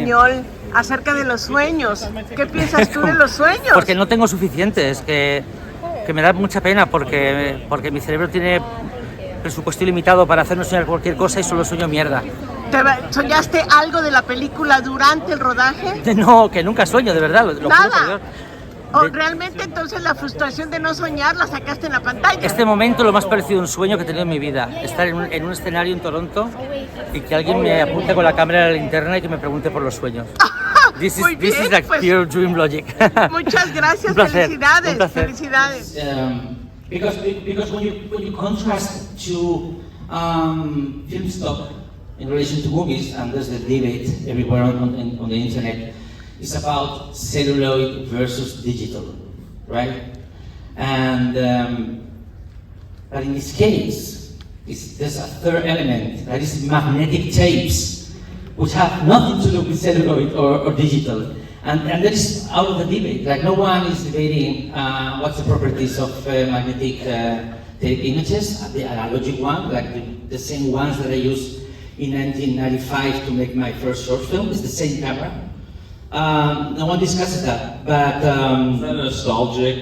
español acerca de los sueños. ¿Qué piensas tú de los sueños? Porque no tengo suficientes, que me da mucha pena porque mi cerebro tiene presupuesto ilimitado para hacernos soñar cualquier cosa y solo sueño mierda. ¿Soñaste algo de la película durante el rodaje? No, que nunca sueño, de verdad. Lo Nada. juro por Dios. ¿O realmente entonces la frustración de no soñar la sacaste en la pantalla? Este momento lo más parecido a un sueño que he tenido en mi vida. Estar en un escenario en Toronto y que alguien me apunte con la cámara a la linterna y que me pregunte por los sueños. This is like pues, pure dream logic. Muchas gracias, Un placer, felicidades, un placer. felicidades. Because when you contrast to film stock in relation to movies, and there's the debate everywhere on the internet, it's about celluloid versus digital, right? And but in this case, there's a third element, that is magnetic tapes, which have nothing to do with celluloid or digital. And that is out of the debate. Like, no one is debating what's the properties of magnetic tape images, the analogic one, like the same ones that I used in 1995 to make my first short film. It's the same camera. No one discusses that, but... Is that a nostalgic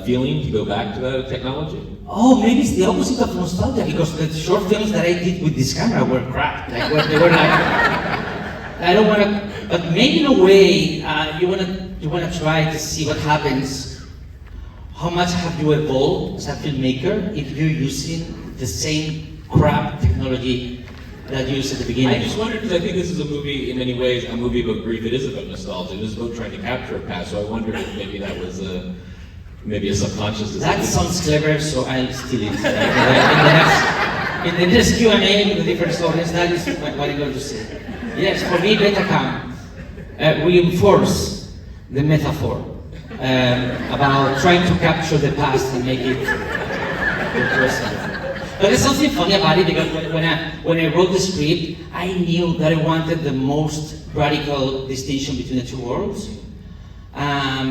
feeling to go back to that technology? Oh, maybe it's the opposite of nostalgia, because the short films that I did with this camera were crap. Like, they were like... I don't want to, but maybe in a way, you wanna try to see what happens. How much have you evolved as a filmmaker if you're using the same crap technology that you used at the beginning? I just wondered, because I think this is a movie, in many ways, a movie about grief. It is about nostalgia. It is about trying to capture a past. So I wondered if maybe that was maybe a subconscious decision. That sounds clever, so I'll steal it. In the next Q&A with the different stories, that is what I'm going to say. Yes, for me, Betacam reinforce the metaphor about trying to capture the past and make it the present. But there's something funny about it, because when I wrote the script, I knew that I wanted the most radical distinction between the two worlds. I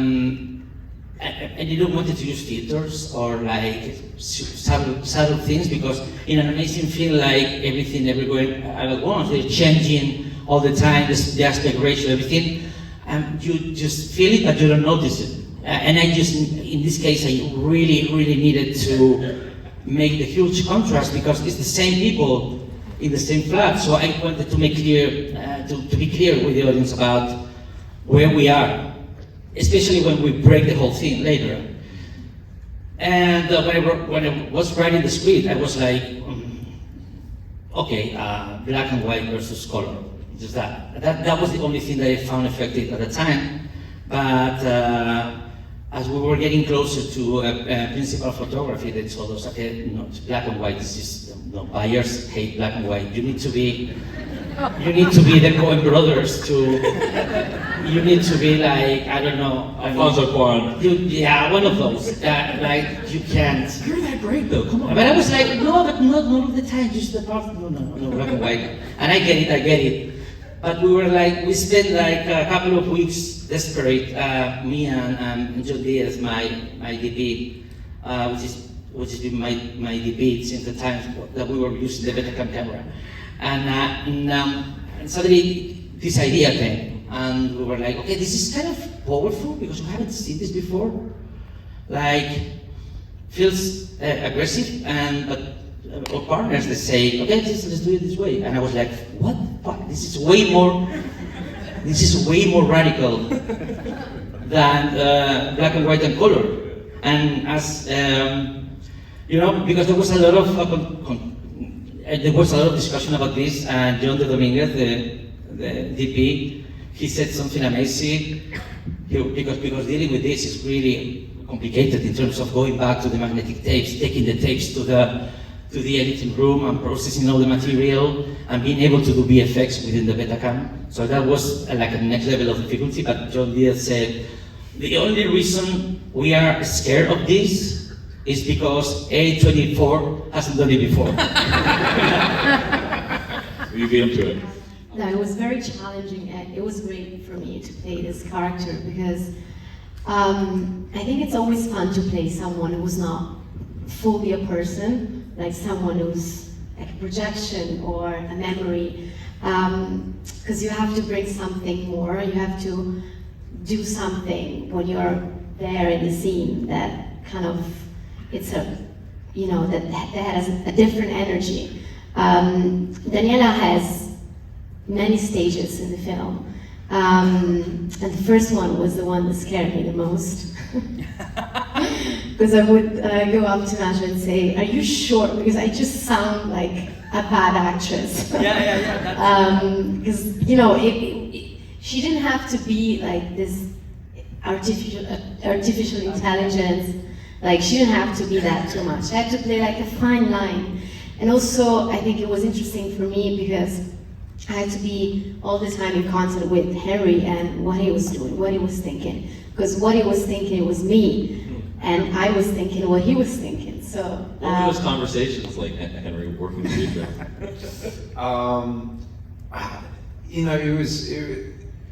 didn't want to use filters or like subtle things, because in an amazing film, like everything everywhere at once, they're changing all the time, the aspect ratio, everything, and you just feel it, but you don't notice it. And I just, in this case, I really needed to make the huge contrast, because it's the same people in the same flat. So I wanted to make clear, to be clear with the audience about where we are, especially when we break the whole thing later. And when I was writing the script, I was like, okay, black and white versus color. Just that was the only thing that I found effective at the time. But as we were getting closer to principal photography, they told us, okay, no, it's black and white. This is, no, buyers hate black and white. You need to be the Coen brothers you need to be like, I don't know. Alfonso Cuarón. Yeah, one of those. Like, you can't. You're that great though, come on. But I was like, no, but not all of the time, just the part, no, black and white. And I get it. But we spent like a couple of weeks desperate, me and John Diaz, my DP, which has been my DP since the time that we were using the Betacam camera. And suddenly this idea came, and we were like, okay, this is kind of powerful, because we haven't seen this before. Like, feels aggressive, but our partners, they say, okay, let's do it this way. And I was like, what? Fuck, this is way more radical than black and white and color. And as because there was a lot of discussion about this, and John de Dominguez, the DP, he said something amazing. Because dealing with this is really complicated in terms of going back to the magnetic tapes, taking the tapes to the editing room and processing all the material and being able to do VFX within the Betacam. So that was like a next level of difficulty, but John Diaz said, the only reason we are scared of this is because A24 hasn't done it before. You beat him to it. No, it was very challenging, and it was great for me to play this character, because I think it's always fun to play someone who's not fully a person, like someone who's like a projection or a memory. because you have to bring something more. You have to do something when you're there in the scene that kind of, it's a, you know, that has a different energy. Daniela has many stages in the film. And the first one was the one that scared me the most. Because I would go up to Nacho and say, "Are you sure?" Because I just sound like a bad actress. Yeah. Because, you know, she didn't have to be like this artificial intelligence. Like, she didn't have to be that too much. She had to play like a fine line. And also, I think it was interesting for me because I had to be all the time in contact with Henry and what he was doing, what he was thinking. Because what he was thinking was me, and I was thinking what he was thinking. So what were those conversations like, Henry, working with you? You know, it was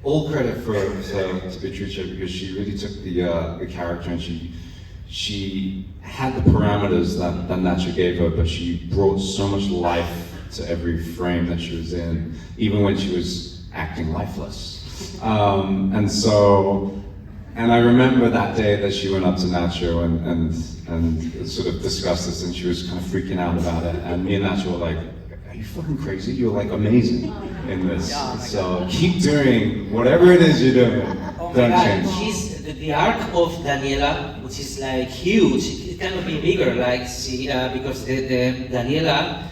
all credit to Patricia, because she really took the character and she had the parameters that Nacho gave her, but she brought so much life to every frame that she was in, even when she was acting lifeless. And I remember that day that she went up to Nacho and sort of discussed this, and she was kind of freaking out about it. And me and Nacho were like, "Are you fucking crazy? You're like amazing in this. So keep doing whatever it is you're doing. Don't change." She's the arc of Daniela, which is like huge. It cannot be bigger, like because the Daniela,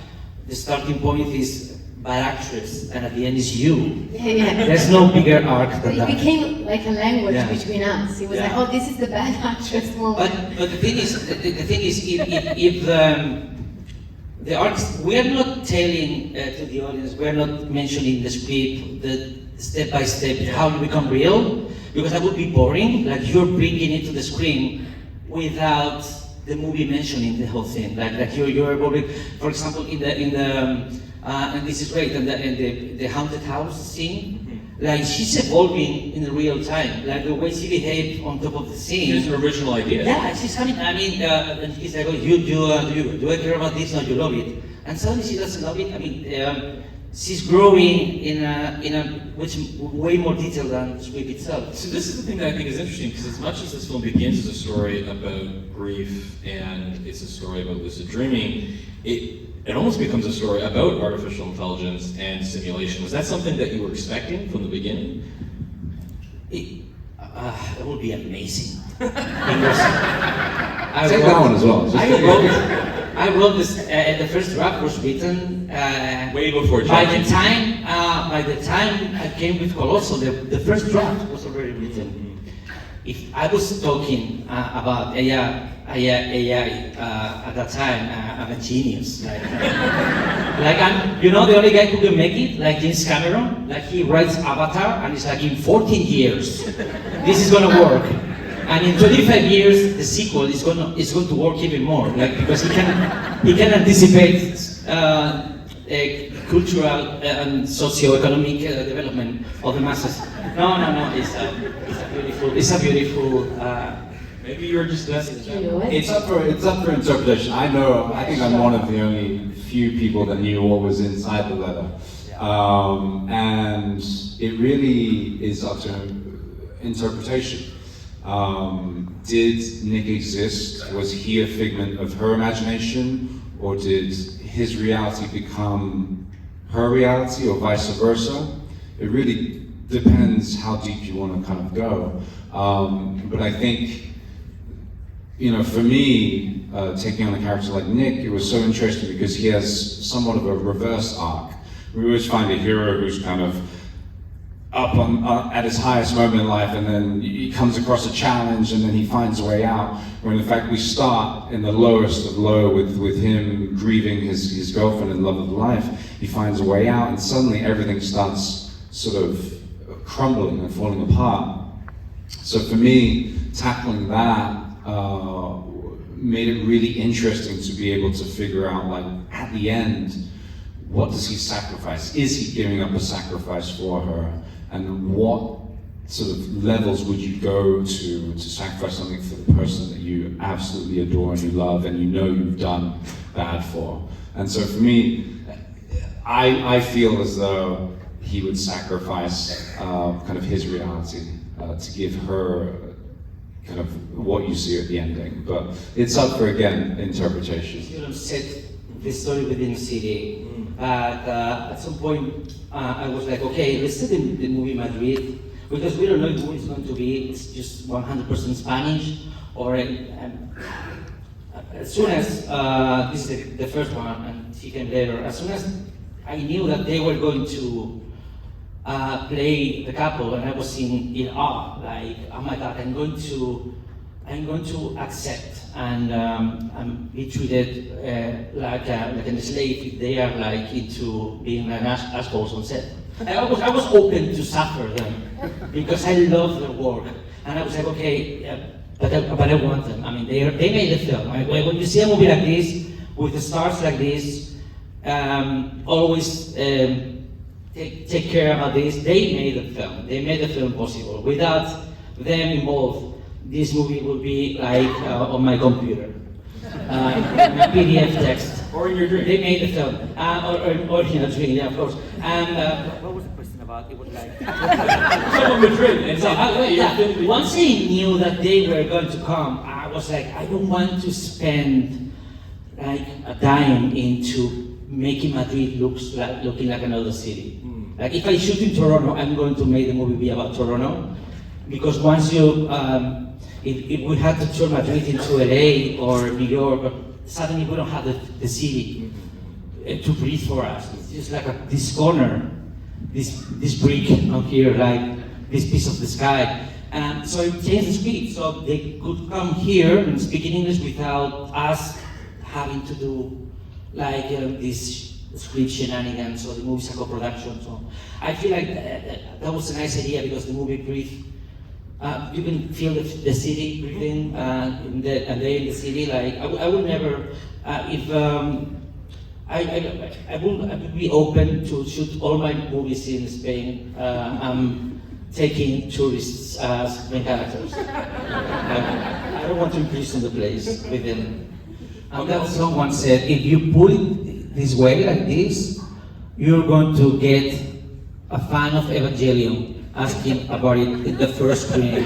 the starting point is bad actress, and at the end is you. yeah. There's no bigger arc than that. It became like a language Yeah. between us. It was like, oh, this is the bad actress moment. But the thing is, if the arcs, we are not telling to the audience, we are not mentioning the script, the step by step how you become real, because that would be boring. Like, you're bringing it to the screen without the movie mentioning the whole thing. Like you're evolving. For example, in the and this is great, in the haunted house scene, like, she's evolving in real time. Like, the way she behaved on top of the scene. She's an original idea. Yeah, she's having, I mean, and he's like, "Oh, do I care about this? No, you love it." And suddenly she doesn't love it. I mean, she's growing in a which way more detail than the script itself. So this is the thing that I think is interesting, because as much as this film begins as a story about grief and it's a story about lucid dreaming, it almost becomes a story about artificial intelligence and simulation. Was that something that you were expecting from the beginning? It would be amazing. Take that one as well. I wrote this. The first draft was written Way before by the ChatGPT. time I came with Colossal. The first draft was already written. If I was talking about AI at that time, I'm a genius. Like I'm, you know, the only guy who can make it, like James Cameron. Like, he writes Avatar, and it's like, in 14 years, this is gonna work. And in 25 years, the sequel is going to work even more, like, because he can anticipate cultural and socio-economic development of the masses. No, it's a beautiful. Maybe you were just messing it up. It's up for interpretation. I think I'm one of the only few people that knew what was inside the letter, and it really is up to interpretation. Did Nick exist? Was he a figment of her imagination, or did his reality become her reality, or vice versa? It really depends how deep you want to kind of go. But I think, you know, for me, taking on a character like Nick, it was so interesting because he has somewhat of a reverse arc. We always find a hero who's kind of up at his highest moment in life, and then he comes across a challenge, and then he finds a way out. When in fact we start in the lowest of low with him grieving his girlfriend and love of life. He finds a way out, and suddenly everything starts sort of crumbling and falling apart. So for me, tackling that made it really interesting to be able to figure out, like, at the end, what does he sacrifice? Is he giving up a sacrifice for her? And what sort of levels would you go to sacrifice something for the person that you absolutely adore and you love and you know you've done bad for? And so for me, I feel as though he would sacrifice kind of his reality to give her kind of what you see at the ending. But it's up for, again, interpretation. You set the story within the city. But at some point, I was like, okay, let's set the movie Madrid, because we don't know who it's going to be. It's just 100% Spanish, or as soon as this is the first one, and she came later. As soon as I knew that they were going to play the couple, and I was in awe, like, oh my God, I'm going to accept and be treated like a slave if they are like into being an assholes on set. I was open to suffer them because I love their work, and I was like, okay, but I want them. I mean, they made the film. When you see a movie like this with the stars like this, always take care about this. They made the film. They made the film possible. Without them involved, this movie would be like on my computer, in a PDF text. Or in your dream. They made the film, or in a dream, yeah, of course. And what was the question about? It was like Madrid. And so once I knew that they were going to come, I was like, I don't want to spend like a dime into making Madrid looking like another city. Like if I shoot in Toronto, I'm going to make the movie be about Toronto, because once you if we had to turn Madrid into LA or New York, suddenly we don't have the city to breathe for us. It's just like this corner, this brick on here, like this piece of the sky. And so it changed the script, so they could come here and speak in English without us having to do like this script shenanigans, or the movie's a co-production. So I feel like that was a nice idea, because the movie breathes. You can feel the city breathing, and they in the city. Like I would never, if I would be open to shoot all my movies in Spain. I'm taking tourists as main characters. I don't want to imprison the place with them. And that someone said, if you put it this way, like this, you're going to get a fan of Evangelion asking about it in the first screen. You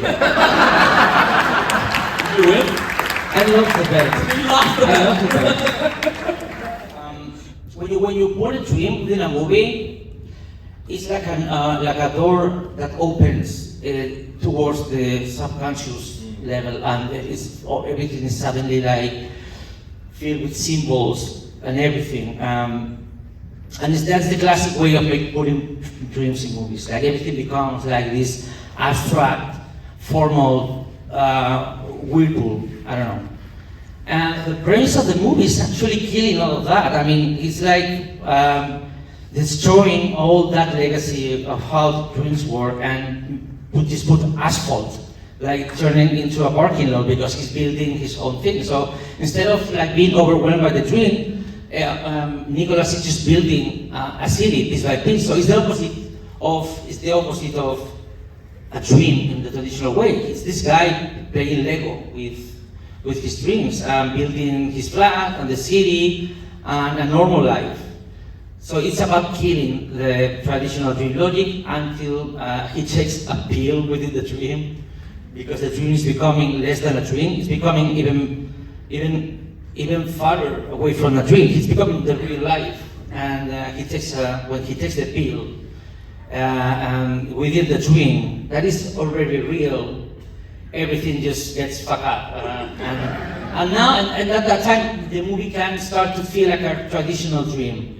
win? I love the bet. I love the bet. When you put a dream within a movie, it's like a door that opens towards the subconscious level, and everything is suddenly like filled with symbols and everything. And that's the classic way of putting dreams in movies. Like everything becomes like this abstract, formal whirlpool. I don't know. And the premise of the movie is actually killing all of that. I mean, it's like destroying all that legacy of how dreams work, and just put asphalt, like turning into a parking lot, because he's building his own thing. So instead of like being overwhelmed by the dream, Nicholas is just building a city piece by piece. So it's the opposite of a dream in the traditional way. It's this guy playing Lego with his dreams, building his flat and the city and a normal life. So it's about killing the traditional dream logic until he takes a pill within the dream, because the dream is becoming less than a dream. It's becoming even farther away from a dream. It's becoming the real life. And when he takes the pill, within the dream that is already real, everything just gets fucked up. And at that time, the movie can start to feel like a traditional dream.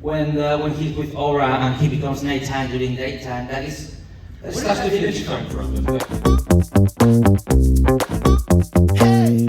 When he's with Aura and he becomes nighttime during daytime, that starts to feel come from? Hey.